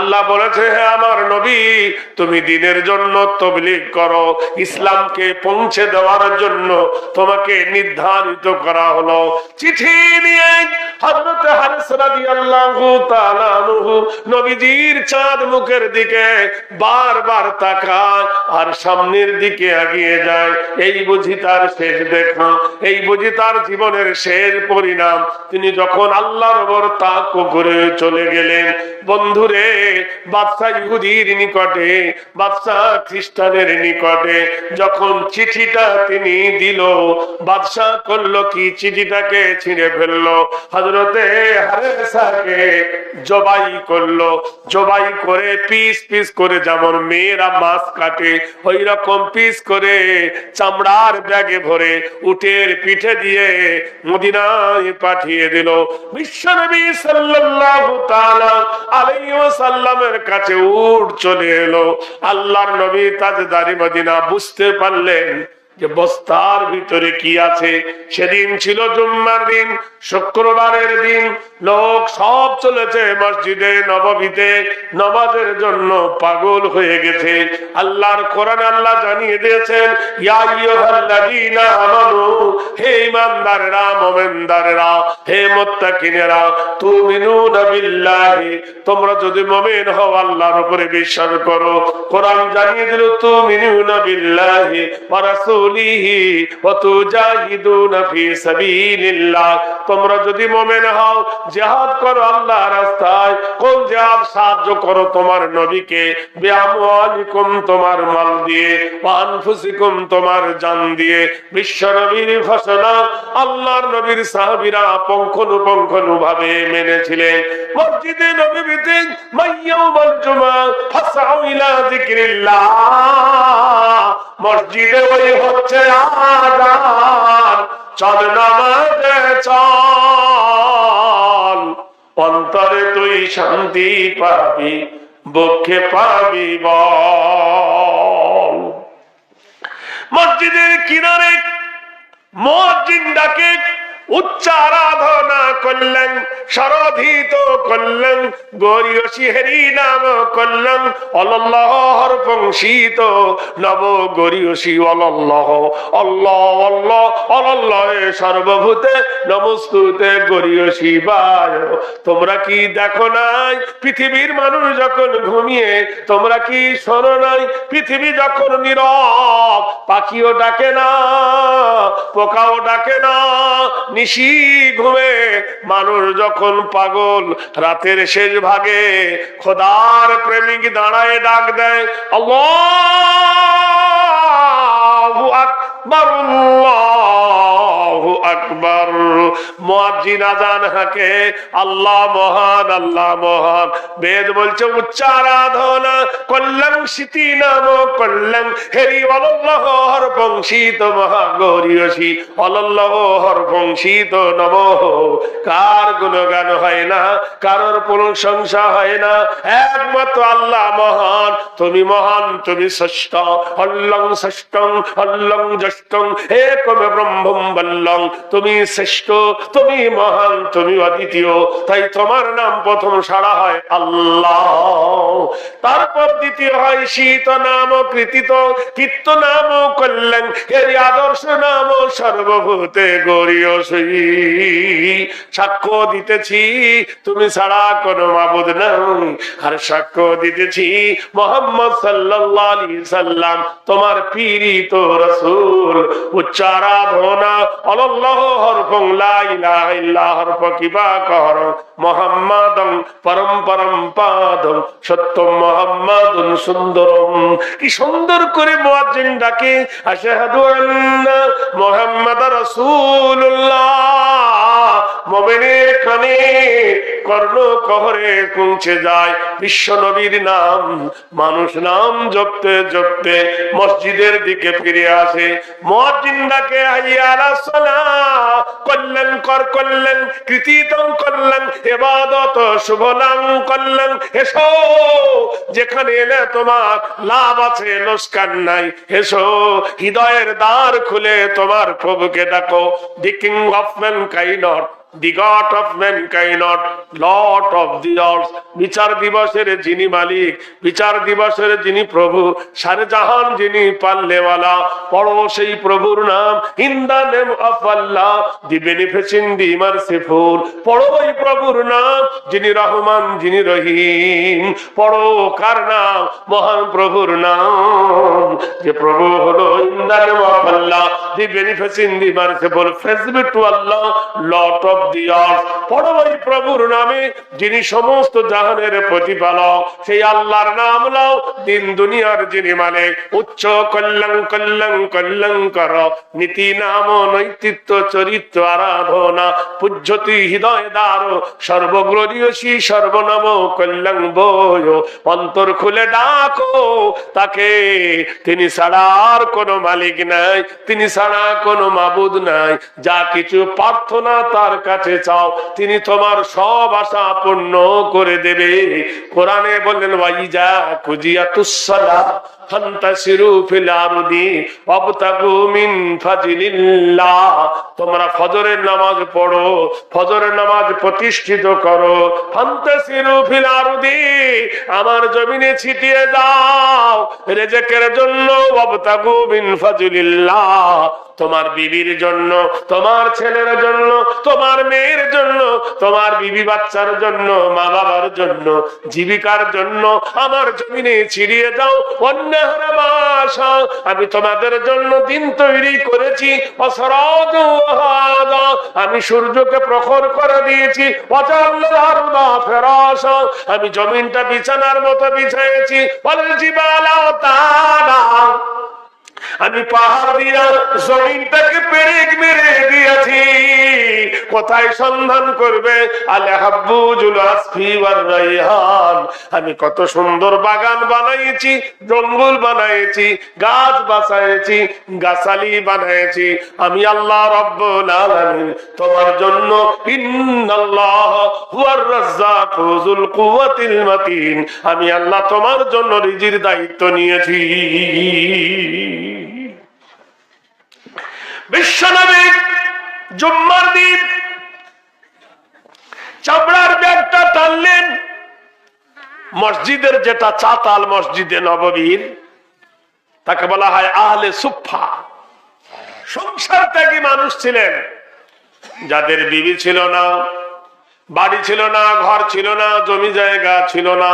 আল্লাহ বলেছে, হে আমার নবী, তুমি দ্বীনের জন্য তাবলীগ করো, ইসলামকে পৌঁছে দেওয়ার জন্য তোমাকে নির্ধারিত করা হলো। চিঠি নিয়ে হযরত হারিস রাদিয়াল্লাহু তাআলা আনহু নবীজির চাঁদ মুখের দিকে বারবার তাকায় আর সামনের দিকে এগিয়ে যায়। এই বুঝি তার শেষ দেখা, এই বুঝি তার জীবনের শেষ পরিণাম। তিনি যখন আল্লাহর উপর তাওয়াক্কুল করে চলে গেলেন, বন্ধুরে, বাদশা ইহুদির নিকটে, বাদশা খ্রিস্টানের নিকটে যখন চিঠিটা তিনি দিল, বাদশা করলো কি, চিঠিটাকে ছিঁড়ে ফেললো, হযরতে হারেসাকে জবাই করলো। জবাই করে পিস পিস করে, যেমন মেয়েরা মাছ কাটে ওই রকম পিস করে চামড়ার ব্যাগে ভরে উটের পিঠে দিয়ে মদিনায় পাঠিয়ে দিল। বিশ্বনবী সাল্লাল্লাহু তাআলা আলাইহি ওয়াসাল্লামের কাছে উট চলে এলো। আল্লাহর নবী তাজদারি মদিনা বুঝতে পারলেন যে বস্তার ভিতরে কি আছে। সেদিন ছিল জুম্মার দিন, শুক্রবারের দিন। লোক সব চলেছে মসজিদে নববীতে নামাজের জন্য, পাগল হয়ে গেছে। আল্লাহর কোরআনে আল্লাহ জানিয়ে দিয়েছেন, ইয়া আইয়ুহাল্লাযীনা আমানু, হে ঈমানদাররা, মুমিনদাররা, হে মুত্তাকিনেরা, তুমিনুনা বিল্লাহি, তোমরা যদি মুমিন হও, আল্লাহর উপরে বিশ্বাস করো। কোরআন জানিয়ে দিল, তুমিনুনা বিল্লাহি ওয়া রাসূলিহি ওয়া তুজাহিদুনা ফি সাবিলিল্লাহ, তোমরা যদি মুমিন হও, জিহাদ করো আল্লাহর রাস্তায়। কোন জিহাদ? সাহায্য করো তোমার নবীকে, বিআমওয়ালিকুম, তোমার মাল দিয়ে, ওয়া আনফুসিকুম, তোমার জান দিয়ে। বিশ্ব নবীর ঘোষণা আল্লাহর নবীর সাহাবীরা পুঙ্খানুপুঙ্খভাবে মেনেছিলেন। মসজিদে নববীতে মাইয়াউমুল জুমআ ফাসআউ ইলা যিকরিল্লাহ, মসজিদে ওই হচ্ছে আযান, চল নামাজে চল, অন্তরে তুই শান্তি পাবি, বুকে পাবি বল। মসজিদের কিনারে মুয়াজ্জিন ডাকে, উচ্চ আরাধনা করলেন, সরধিত করলেন, গরিয়সী হেরি নাম করলেন, অল্লাহর পংশিত নব গরিয়সী অল্লাহ, আল্লাহ আল্লাহ আল্লাহ সর্বভূতে নমস্তুতে গরিয়সী বায়। তোমরা কি দেখো নাই পৃথিবীর মানুষ যখন ঘুমিয়ে? তোমরা কি শোনো নাই পৃথিবী যখন নীরব? পাখিও ডাকে না, পোকাও ডাকে না, নিশি ঘুমে। মানুষ যখন পাগল, রাতের শেষ ভাগে খোদার প্রেমিক দাঁড়ায় ডাক দেয়, আল্লাহু আকবার, আল্লাহু আকবার। মুয়াজ্জিন আযান হাঁকে, আল্লাহ মহান, আল্লাহ মহান। বেদ বলছে উচ্চ আরাধনা করলেন, স্মৃতি নাম করলেন, হেরি অল্লাহর বংশিত মহাগরিয়সী, অল্লাহর বংশিত নমঃ। কার গুণগান হয় না, কারোর প্রশংসা হয় না, একমাত্র আল্লাহ মহান। তুমি মহান, তুমি ষষ্ঠ, অল্লং ষষ্ঠং অল্লং জ্যেষ্ঠং একম ব্রহ্মম বল্লং। তুমি শ্রেষ্ঠ, তুমি মহান, তুমি অদ্বিতীয়, তাই তোমার নাম প্রথম সারা হয় আল্লাহ, তারপর দ্বিতীয় হয় শীত নাম কৃতিত, কীর্ত নাম কল্যাণ, এর আদর্শ নাম সর্বভূতে গরিয়সী। সাক্ষ্য দিতেছি তুমি ছাড়া কোনো মাবুদ নাই, আর সাক্ষ্য দিতেছি মুহাম্মদ সাল্লাল্লাহু আলাইহি সাল্লাম তোমার পীড়িত রাসূল। উচ্চ আরাধনা আল্লাহর লা ইলাহা ইল্লাল্লাহর কিবা কর মুহাম্মাদম পরম পরম পাদম সত্যম মুহাম্মাদুন সুন্দরম। কি সুন্দর করে মুয়াজ্জিন ডাকে, আশহাদু আন্না মুহাম্মাদার রাসূলুল্লাহ। মুমিনের কানে কর্ণ কহরে পৌঁছে যায় বিশ্ব নবীর নাম। মানুষ নাম জপতে জপতে মসজিদের দিকে ফিরে আসে। মুয়াজ্জিন ডাকে, হাইয়া আলাস সালাহ, কল্যাণ কর কল্যাণ, কৃতিতম কল্যাণ, ইবাদত শুভ নাম কল্যাণ। এসো, যেখানে এলে তোমার লাভ আছে, লোকসান নাই। এসো, হৃদয়ের দ্বার খুলে তোমার প্রভুকে ডাকো। The king of mankind, the God of mankind, not Lord of the earth, বিচার দিবসের যিনি মালিক, বিচার দিবসের যিনি প্রভু, সারে জাহান যিনি পাল্লেওয়ালা, পড়ো সেই প্রভুর নাম। In the name of Allah, the beneficent, the merciful, পড়ো ওই প্রভুর নাম যিনি রহমান, যিনি রহিম। পড়ো কার নাম? মহান প্রভুর নাম, যে প্রভু হলো In the name of Allah, the beneficent, the merciful, praise be to Allah, Lord of the earth। পড়ো ওই প্রভুর নামে যিনি সমস্ত জাহানের প্রতিপালক, সেই আল্লাহর নাম নাও। দিন দুনিয়ার যিনি মালিক, উচ্চ কল্যাণ কল্যাণ কল্যাণকর, নীতি নাম নৈতিত্ব চরিত্র আরাধনা, পূজ্যতি হৃদয় দ্বার, সর্বগ্রীয়সী সর্বনাম কল্যাণ বয়। অন্তর খুলে ডাকো তাকে, তিনি ছাড়া আর কোনো মালিক নাই, তিনি ছাড়া কোনো মাবুদ নাই। যা কিছু প্রার্থনা তার কাছে চাও, তিনি তোমার সব আশা পূর্ণ করে দেবে। কোরআনে বললেন ওয়াইজা কুজিয়াতুস সালাহ ফান্তাশিরু ফিল আরদি ওয়াবতাগু মিন ফাজলিল্লাহ। তোমরা ফজরের নামাজ পড়ো, ফজরের নামাজ প্রতিষ্ঠিত করো। ফান্তাশিরু ফিল আরদি, আমার জমিনে ছিটিয়ে দাও রিজকের জন্য। ওয়াবতাগু মিন ফাজলিল্লাহ, তোমার বিবির জন্য, তোমার ছেলের জন্য, তোমার মেয়ের জন্য, তোমার বিবি বাচ্চার জন্য, মা বাবার জন্য, জীবিকার জন্য আমার জমিনে ছিড়িয়ে দাও। অন্যাহার মাশা, আমি তোমাদের জন্য দিন তৈরি করেছি। আমি সূর্যকে প্রখর করে দিয়েছি। আমি জমিনটা বিছানার মতো বিছাইছি। আমি পাহাড় দিয়া জমিনটাকে পেরেক মেরে দিয়েছি। কোথায় সন্ধান করবে? আমি কত সুন্দর বাগান বানাইছি, জঙ্গল বানাইছি, গাছ বাঁচাইছি, গাছালি বানাইছি। আমি আল্লাহ রব্বুল আলামিন তোমার জন্য ইন্নাল্লাহ হুয়ার রাজ্জাকু যুল কুওয়াতিল মাতিন, আমি আল্লাহ তোমার জন্য রিজির দায়িত্ব নিয়েছি। বিশ্বনবী জুম্মার দিন চামড়ার ব্যাগটা টানলেন। মসজিদের যেটা চাতাল, মসজিদে নববীর, তাকে বলা হয় আহলে সুফফা। সংসার ত্যাগী মানুষ ছিলেন, যাদের বিবি ছিল না, বাড়ি ছিল না, ঘর ছিল না, জমি জায়গা ছিল না,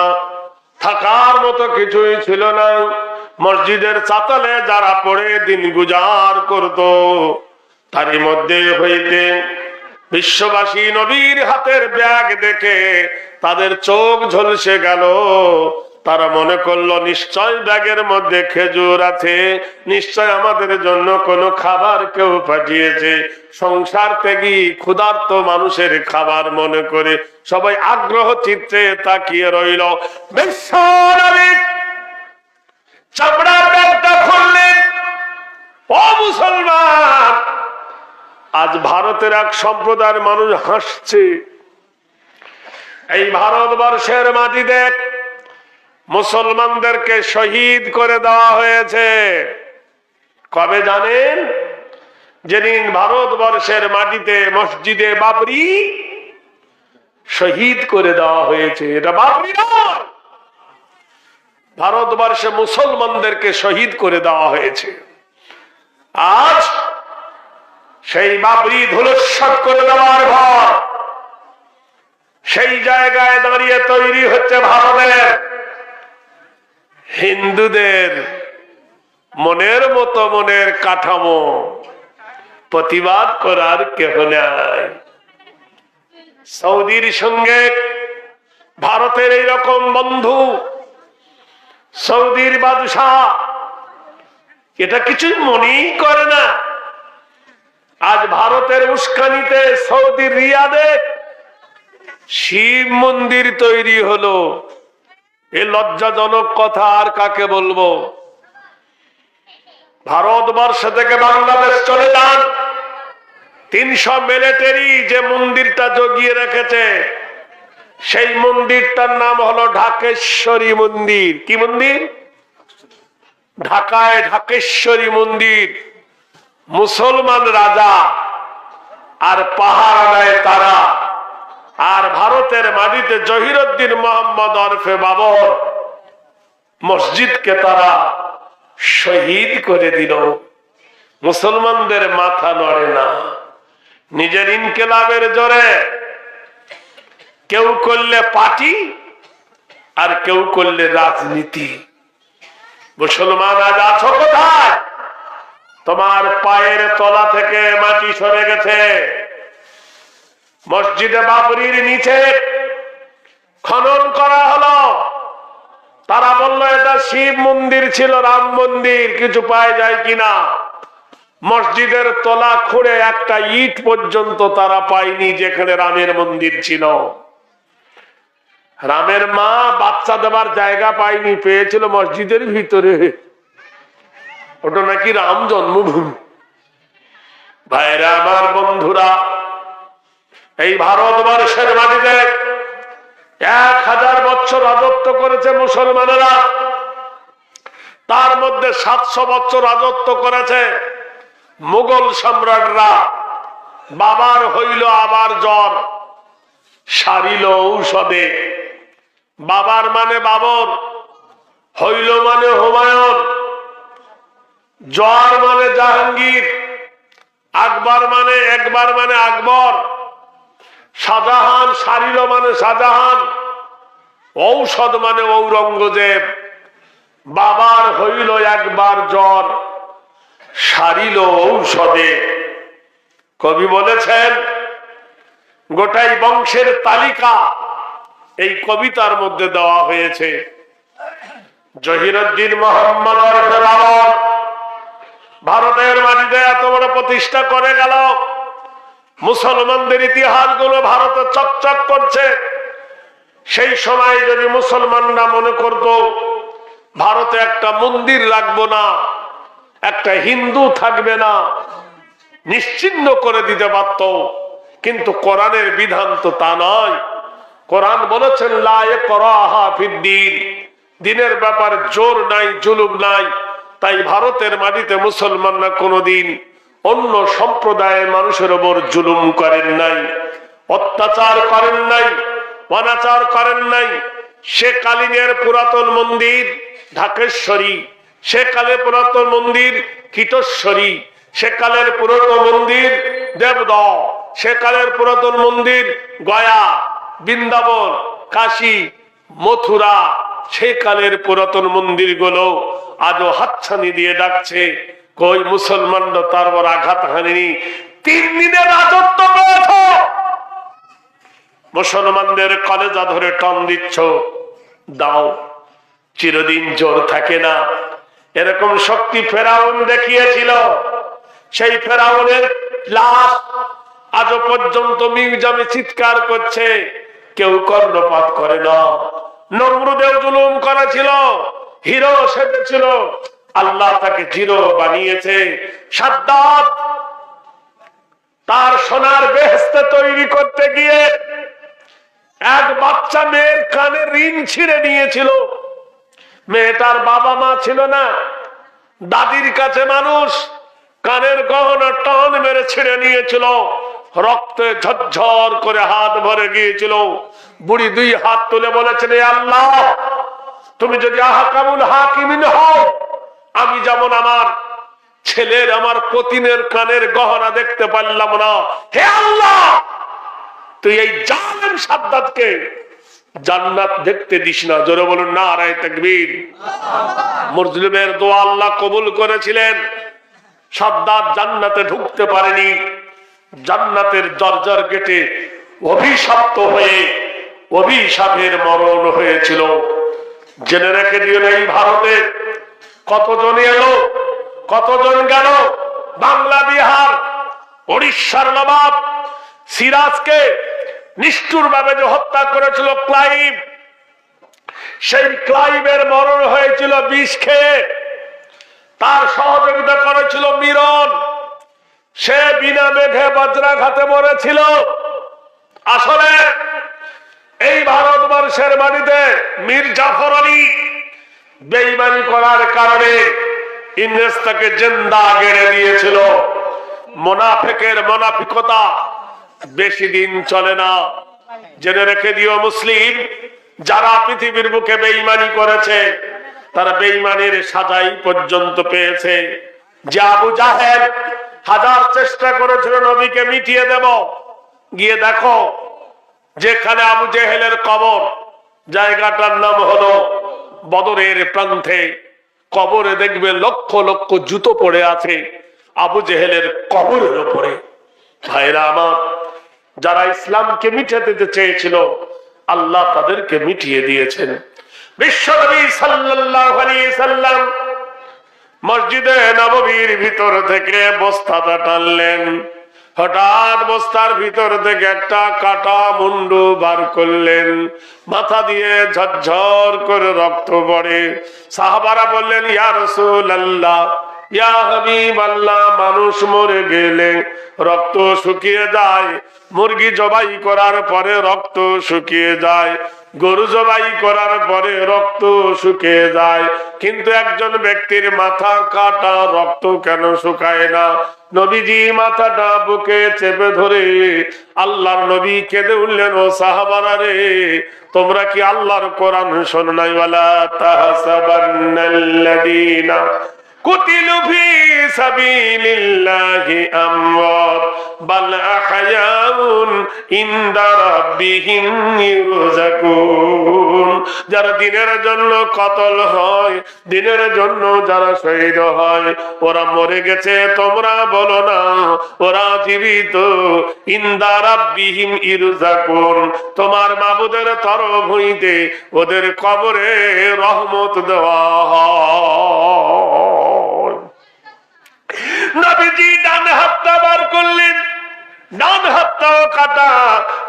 থাকার মতো কিছুই ছিল না। মসজিদের চাতালে যারা পড়ে দিন গুজার করত, তারই মধ্যে হইতে বিশ্ববাসী নবীর হাতের ব্যাগ দেখে তাদের চোখ ঝলসে গেল। তারা মনে করলো নিশ্চয় ব্যাগের মধ্যে খেজুর আছে, নিশ্চয় আমাদের জন্য কোনো খাবার কেউ পাঠিয়েছে। সংসার ত্যাগী ক্ষুধার্ত মানুষের খাবার মনে করে সবাই আগ্রহ চিত্তে তাকিয়ে রইল। বিশ্বনবী চামড়ার ব্যাগটা খুললেন। ও মুসলমান, আজ ভারতের এক সম্প্রদায়ের মানুষ হাসছে। এই ভারতবর্ষের মাটিতে মুসলমানদেরকে শহীদ করে দেওয়া হয়েছে। কবে জানেন? যেদিন ভারতবর্ষের মাটিতে মসজিদে বাবরি শহীদ করে দেওয়া হয়েছে। এটা বাবরি নয়, ভারতবর্ষে মুসলমানদেরকে শহীদ করে দেওয়া হয়েছে। আজ সেই বাবরি ধূলিসাৎ করে দেওয়ার ঘর, সেই জায়গায় দাঁড়িয়ে তৈরি হচ্ছে ভারতের হিন্দুদের মনের মতো মনের কাঠামো। প্রতিবাদ করার কেহ নাই। সৌদির সঙ্গে ভারতের এইরকম বন্ধু, সৌদির বাদশাহ এটা কিছুই মনেই করে না। আজ ভারতের উস্কানিতে সৌদি রিয়াদে শিব মন্দির তৈরি হলো। এ লজ্জাজনক কথা আর কাকে বলবো? ভারতবর্ষ থেকে বাংলাদেশ চলে যান, 300 মিলিটারি যে মন্দিরটা জগিয়ে রেখেছে, সেই মন্দিরটার নাম হলো ঢাকেশ্বরী মন্দির। কি মন্দির? ঢাকায় ঢাকেশ্বরী মন্দির। মুসলমান রাজা আর পাহারা দেয় তারা। আর ভারতের মাটিতে জহিরুদ্দিন মোহাম্মদ ওরফে বাবর মসজিদকে তারা শহীদ করে দিল। মুসলমানদের মাথা নড়ে না। নিজের ইনকিলাবের জোরে কেউ করলে পার্টি আর কেউ করলে রাজনীতি। মুসলমান আজ আছো কোথায়? তোমার পায়ের তলা থেকে মাটি সরে গেছে। মসজিদে বাবরির নিচে খনন করা হলো। তারা বলল এটা শিব মন্দির ছিল, রাম মন্দির, কিছু পাওয়া যায় কিনা। মসজিদের তলা খুঁড়ে একটা ইট পর্যন্ত তারা পায়নি যেখানে রামের মন্দির ছিল। রামের মা বাচ্চা দেবার জায়গা পায়নি, পেয়েছিল মসজিদের ভিতরে। ওটা নাকি রাম জন্মভূমি। ভাইরা আমার, বন্ধুরা, এই ভারতবর্ষের মাটিতে 1000 বছর রাজত্ব করেছে মুসলমানেরা। তার মধ্যে 700 বছর রাজত্ব করেছে মুঘল সম্রাটরা। বাবার হইল আবার জ্বর, সারিল ঔষধে। বাবার মানে বাবর, হইল মানে হুমায়ুন, জ্বর মানে জাহাঙ্গীর, আকবর মানে একবার মানে আকবর, শাহজাহান, সারিল মানে শাহজাহান, ঔষধ মানে ঔরঙ্গজেব। বাবার হইল একবার জ্বর, সারিল ঔষধে। কবি বলেছেন গোটাই বংশের তালিকা এই কবিতার মধ্যে দেওয়া হয়েছে। জহিরুদ্দিন মোহাম্মদ ওরফে বাবর ভারতের মাটিতে এত বড় প্রতিষ্ঠা করে গেল। মুসলমানদের ইতিহাস গুলো ভারতে চকচক করছে। সেই সময় যদি মুসলমানরা মনে করত ভারতে একটা মন্দির রাখবো না, একটা হিন্দু থাকবে না, নিশ্চিহ্ন করে দিতে পারত। কিন্তু কোরআনের বিধান তো তা নয়। কোরআন বলেছেন লা ইকরাহা ফিদ্দীন, দিনের ব্যাপারে জোর নাই, জুলুম নাই। তাই ভারতের মাটিতে মুসলমানরা কোনোদিন অন্য সম্প্রদায়ের মানুষের উপর জুলুম করেন নাই, অত্যাচার করেন নাই, অনাচার করেন নাই। শেখালিনের পুরাতন মন্দির ঢাকেশ্বরী, সেকালে পুরাতন মন্দির কীটেশ্বরী, সেকালের পুরাতন মন্দির দেবদহ, সেকালের পুরাতন মন্দির গয়া, বৃন্দাবন, কাশী, মথুরা। সেকালের পুরাতন মন্দির গুলো আজও হাতছানি দিয়ে ডাকছে। কই মুসলমানরা তার উপর আঘাত হানেনি। 3 দিনের রাজত্ব পেয়েছ, মুসলমানদের কলেজা ধরে টন দিচ্ছ, দাও, চিরদিন জোর থাকে না। এরকম শক্তি ফেরাউন দেখিয়েছিল। সেই ফেরাউনের লাশ আজও পর্যন্ত মিউজিয়ামে চিৎকার করছে, কেউ কর্ণপাত করে না। নমরুদেও জুলুম করেছিল, হিরো সেজেছিল, আল্লাহ তাকে জিরো বানিয়েছে। সাদ্দাত তার সোনার বেহেশতে তৈরি করতে গিয়ে এক বাচ্চা মেয়ের কানে ঋণ ছিঁড়ে নিয়েছিল। মেয়েটার বাবা মা ছিল না, দাদির কাছে মানুষ, কানের গহনা টান মেরে ছিঁড়ে নিয়েছিল। রক্তে ঝরঝর করে হাত ভরে গিয়েছিল। বুড়ি 2 হাত তুলে বলেছেন, এ আল্লাহ, তুমি যদি আহকামুল হাকিমিন হও, আমি যেমন আমার ছেলের, আমার পতিনের কানের গহনা দেখতে পারলাম না, হে আল্লাহ, তুই এই জালেম সাদ্দাতকে জান্নাত দেখতে দিস না। জোরে বলুন নারায়ে তাকবীর। মুসলিমের দোয়া আল্লাহ কবুল করেছিলেন। সাদ্দাত জান্নাতে ঢুকতে পারেনি। জান্নাতের দরজার গেটে অভিশপ্ত হয়ে অভিশাপের মরণ হয়েছিল। জেনে রেখে দিও, এই ভারতে কতজন এলো, কতজন গেল। বাংলা, বিহার, উড়িষ্যার নবাব সিরাজকে নিষ্ঠুর ভাবে যে হত্যা করেছিল ক্লাইভ, সেই ক্লাইভের মরণ হয়েছিল বিষ খেয়ে। তার সহযোগিতা করেছিল মিরন, সে বিনা মেঘে বজ্রাঘাতে মরেছিল। আসলে এই ভারতবর্ষের মাটিতে মীর জাফর আলী বেঈমানি করার কারণে ইংরেজ তাকে জিন্দা গেড়ে দিয়েছিল। মুনাফিকের মুনাফিকতা বেশি দিন চলে না। জেনে রেখে দিও মুসলিম, যারা পৃথিবীর বুকে বেঈমানি করেছে তারা বেঈমানের সাজাই পর্যন্ত পেয়েছে। যে আবু জাহেল হাজার চেষ্টা করেছিল নবীকে মিটিয়ে দেব, গিয়ে দেখো যেখানে আবু জেহেলের কবর, জায়গাটার নাম হলো বদরের প্রান্তে, কবরে দেখবে লক্ষ লক্ষ জুতো পড়ে আছে আবু জেহেলের কবরের উপরে। ভাইরা আমার, যারা ইসলামকে মিটিয়ে দিতে চেয়েছিল আল্লাহ তাদেরকে মিটিয়ে দিয়েছেন। বিশ্বনবী সাল্লাল্লাহু আলাইহি সাল্লাম মসজিদে নববীর ভিতর থেকে বস্তাটা টানলেন। হঠাৎ বস্তার ভিতর থেকে একটা কাটা মুন্ডু বার করলেন, মাথা দিয়ে ঝরঝর করে রক্ত পড়ে। সাহাবারা বললেন, ইয়া রাসূলুল্লাহ, ইয়া হাবিবাল্লাহ, মানুষ মরে গেলে রক্ত শুকিয়ে যায়, মুরগি জবাই করার পরে রক্ত শুকিয়ে যায়, গরু জবাই করার পরে রক্ত শুকিয়ে যায়, কিন্তু একজন ব্যক্তির মাথা কাটা, রক্ত কেন শুকায় না? নবীজি মাথাটা বুকে চেপে ধরে আল্লাহর নবী কেঁদে উঠলেন, ও সাহাবারা রে, তোমরা কি আল্লাহর কোরআন শোনো নাই? ওয়ালা তাহসাবান্নাল্লাযীনা কুতিলু ফি সাবিলিল্লাহি আমওয়াত বাল আহয়াউন ইনদা রাব্বিহিম ইরযাকুন। যারা দিনের জন্য কতল হয়, দিনের জন্য যারা শহীদ হয়, ওরা মরে গেছে তোমরা বলো না, ওরা জীবিত। ইনদা রাব্বিহিম ইরযাকুন, তোমার মাবুদের তরফ হইতে ওদের কবরে রহমত দেওয়া হয়। নবীজি ডান হাতটা বার করলেন, ডান হাতটাও কাটা,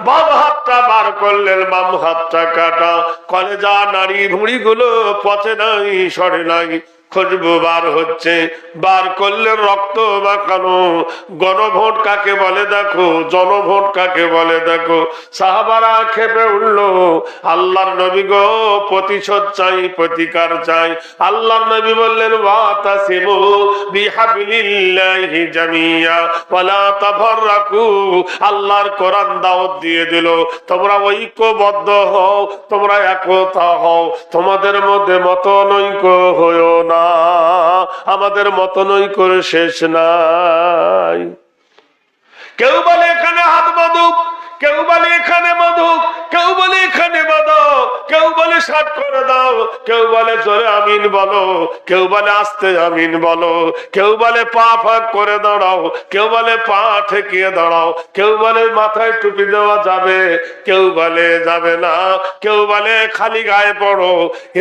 বাম হাতটা বার করলেন, বাম হাতটা কাটা। কলেজা নারী ভুঁড়ি গুলো পচে নাই, সরে নাই, খুশবু বার হচ্ছে। বার করলে রক্ত মাখানো। গণভোট কাকে বলে দেখো, জনভোট কাকে বলে দেখো। সাহাবারা খেপে উঠলো, আল্লাহর নবী গো, প্রতিশোধ চাই, প্রতিকার চাই। আল্লাহর নবী বললেন, ওয়াতাসিমু বিহাবলিল্লাহি জামিয়া ওয়ালা তাফাররাকু। আল্লাহর কোরআন দাওয়াত দিয়ে দিল, তোমরা ঐক্যবদ্ধ হও, তোমরা একতা হও, তোমাদের মধ্যে মতনৈক্য হয়ো না। আমাদের মতনৈক্যের শেষ নাই। কেউ বলে এখানে হাত বাঁধুক, কেউ বলে এখানে বাঁধুক, কেউ বলে এখানে বাঁধো, কেউ বলে শার্ট করে দাও, কেউ বলে জোরে আমিন বলো, কেউ বলে আস্তে আমিন বলো, কেউ বলে পা ফাঁক করে দাঁড়াও, কেউ বলে পা ঠেকিয়ে দাঁড়াও, কেউ বলে মাথায় টুপি দেওয়া যাবে, কেউ বলে যাবে না, কেউ বলে খালি গায়ে পড়ো।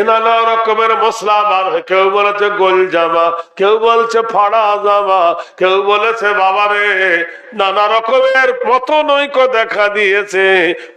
নানা রকমের মশলা বার, কেউ বলেছে গোল জামা, কেউ বলছে ফাড়া জামা, কেউ বলেছে বাবারে, নানা রকমের মতনৈক্য দেখা দিয়েছে।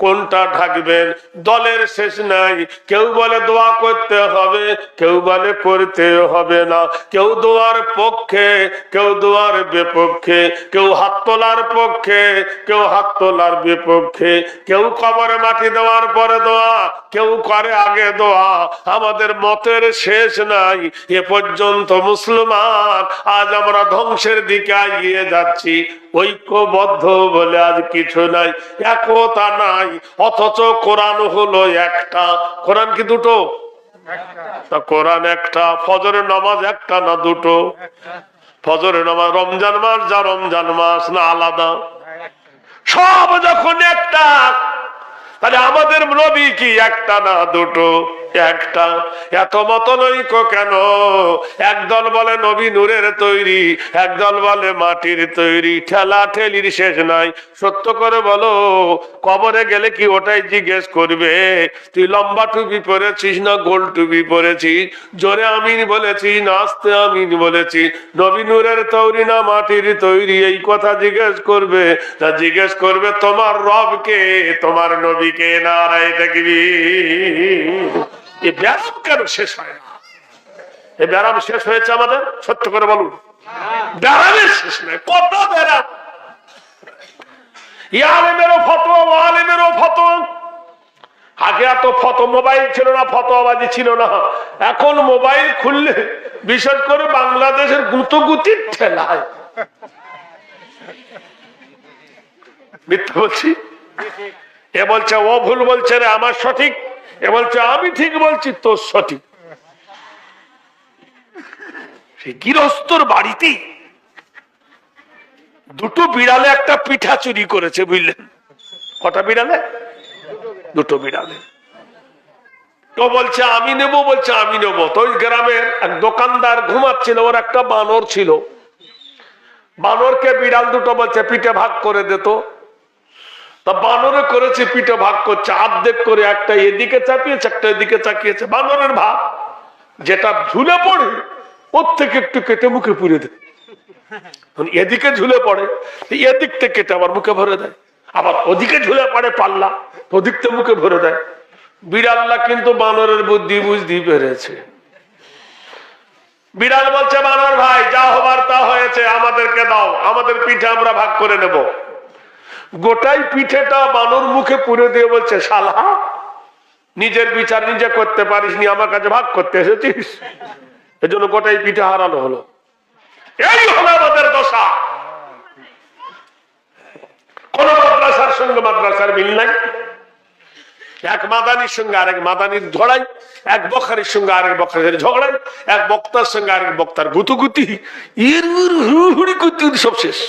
কোনটা ঢাকবেন? দলের শেষ নাই। কেউ বলে দোয়া করতে হবে, কেউ বলে করতে হবে না, কেউ দোয়ার পক্ষে, কেউ দোয়ার বিপক্ষে, কেউ হাত তোলার পক্ষে, কেউ হাত তোলার বিপক্ষে, কেউ কবরে মাটি দেওয়ার পরে দোয়া, কেউ করে আগে দোয়া। আমাদের মতের শেষ নাই। এ পর্যন্ত মুসলমান, আজ আমরা ধ্বংসের দিকে এগিয়ে যাচ্ছি। ঐক্যবদ্ধ বলে আজ কিছু নাই, একতা নাই। অথচ কোরআন হলো একটা। কোরআন কি দুটো? তা কোরআন একটা। ফজরের নামাজ একটা না দুটো? ফজরের নামাজ। রমজান মাস যা রমজান মাস না আলাদা? সব যখন একটা, তাহলে আমাদের নবী কি একটা না দুটো? একটা। এত মতনৈক্য কেন? একদল বলে নবী নূরের তৈরি, একদল বলে মাটির তৈরি। ঠেলা ঠেলির শেষ নাই। সত্য করে বলো, কবরে গেলে কি ওটাই জিজ্ঞেস করবে, তুই লম্বা টুপি পরেছিস না গোল টুপি পরেছিস, জোরে আমিন বলেছিস না আস্তে আমিন বলেছিস, নবী নূরের তৈরি না মাটির তৈরি? এই কথা জিজ্ঞেস করবে না, জিজ্ঞেস করবে তোমার রবকে, তোমার নবীকে। নারায়ে তাকবীর। এই ব্যারাম কেন শেষ হয় না? এই ব্যারাম শেষ হয়েছে আমাদের? সত্য করে বলুন, ব্যারামের শেষ নাই। কত ব্যারাম! আলেমেরও ফতোয়া, আলেমেরও ফতোয়া। আগে এত মোবাইল ছিল না, ফতোয়াবাজি ছিল না। এখন মোবাইল খুললে বিশেষ করে বাংলাদেশের গুতগুতির ঠেলায় মিথ্যা বলছি? এ বলছে ও ভুল বলছে রে, আমার সঠিক। এ বলছে আমি ঠিক বলছি, তোর সঠিক। সেই গৃহস্থর বাড়িতে দুটো বিড়ালে একটা পিঠা চুরি করেছে, বুঝলেন? কটা বিড়ালে? দুটো বিড়ালে। তো বলছে আমি নেব, বলছে আমি নেব। তো ওই গ্রামের এক দোকানদার ঘুমাচ্ছিল, ওর একটা বানর ছিল। বানরকে বিড়াল দুটো বলছে পিঠে ভাগ করে দিত। তা বানরে করেছে, পিঠে ভাগ করছে আর্ধেক করে, একটা এদিকে চাপিয়েছে, একটা এদিকে চাপিয়েছে। বানরের ভাগ যেটা ঝুলে পড়ে ওর থেকে একটু কেটে মুখে পুড়ে দেয়। এদিকে ঝুলে পড়ে, এদিক থেকে কেটে আবার মুখে ভরে দেয়। আবার ওদিকে ঝুলে পড়ে পাল্লা, ওদিক থেকে মুখে ভরে দেয়। বিড়াল্লা কিন্তু বানরের বুদ্ধি বুঝতে পেরেছে। বিড়াল বলছে বানর ভাই, যা হবার তা হয়েছে, আমাদেরকে দাও, আমাদের পিঠে আমরা ভাগ করে নেব। গোটাই পিঠেটা বানর মুখে পুরে দিয়ে বলছে শালা, নিজের বিচার নিজে করতে পারিস নি, আমার কাছে ভাগ করতে এসেছিস। এজন্য গোটাই পিঠে হারানো হলো। এই হলো আমাদের দশা। কোন মাদ্রাসার সঙ্গে মাদ্রাসার মিল নাই। এক মাদানির সঙ্গে আরেক মাদানির ঝগড়াই, এক বখারির সঙ্গে আরেক বখারির ঝগড়াই, এক বক্তার সঙ্গে আরেক বক্তার গুতুগুতি, সব শেষ।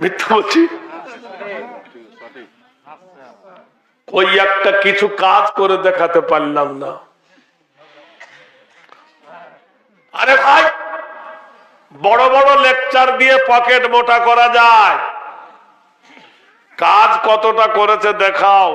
মিথ্যা বলছি? ওই একটা কিছু কাজ করে দেখাতে পারলাম না। আরে ভাই, বড় বড় লেকচার দিয়ে পকেট মোটা করা যায়, কাজ কতটা করেছে দেখাও।